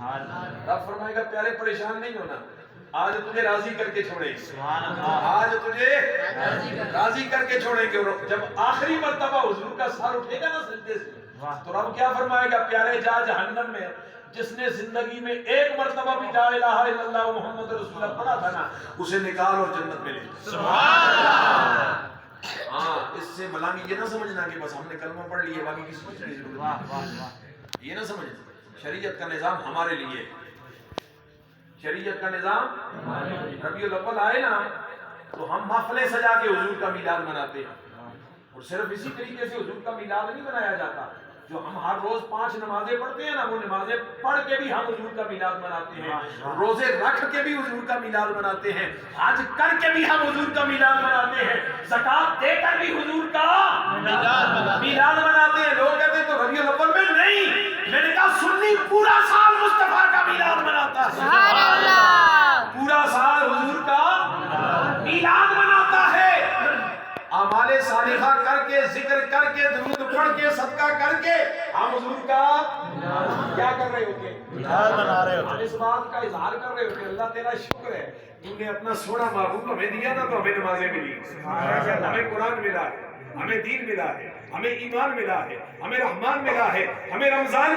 رب فرمائے گا پیارے پریشان نہیں ہونا، آج تجھے راضی کر کے چھوڑیں گے، آج تجھے راضی کر کے چھوڑیں گے۔ جب آخری مرتبہ حضور کا سر اٹھے گا نا سجدے سے، تو رب کیا فرمائے گا، پیارے جا جہنم میں جس نے زندگی میں ایک مرتبہ بھی لا الہ الا اللہ محمد رسول اللہ پڑھا تھا نا، اسے نکال اور جنت میں لے جا۔ ہاں، اس سے ملانگی یہ نہ سمجھنا کہ بس ہم نے کلمہ پڑھ لیا باقی کسی چیز کی ضرورت نہیں، یہ نہ سمجھنا۔ شریعت کا نظام ہمارے لیے، شریعت کا نظام ربیع الاول آئے نا تو ہم محفلیں سجا کے حضور کا میلاد مناتے ہیں، اور صرف اسی طریقے سے حضور کا میلاد نہیں منایا جاتا، جو ہم ہر روز 5 نمازیں پڑھتے ہیں نا، وہ نمازیں پڑھ کے بھی ہم حضور کا میلاد مناتے ہیں، روزے رکھ کے بھی حضور کا میلاد مناتے ہیں، حج کر کے بھی ہم حضور کا میلاد مناتے ہیں، زکوٰۃ دے کر بھی حضور کا میلاد مناتے ہیں۔ لوگ کہتے ہیں تو ربیع الاول میں نہیں، میں نے کہا سنی پورا سال مصطفیٰ کا میلاد مناتا ہے، پورا سال حضور کا میلاد مناتا ہے، اعمال صالحہ کر کے، ذکر کر کے، درود پڑھ کے، صدقہ کر کے ہم حضور کا کیا کر رہے ہوتے ہیں، میلاد منا رہے ہوتے ہیں، اس بات کا اظہار کر رہے ہوتے ہیں اللہ تیرا شکر ہے تو نے اپنا سونا محبوب ہمیں دیا نا، تو ہمیں نمازیں ملی، ہمیں قرآن ملا ہے، ہمیں دین ملا ہے، ہمیں ایمان ملا ہے، ہمیں رحمان ملا ہے، ہمیں رمضان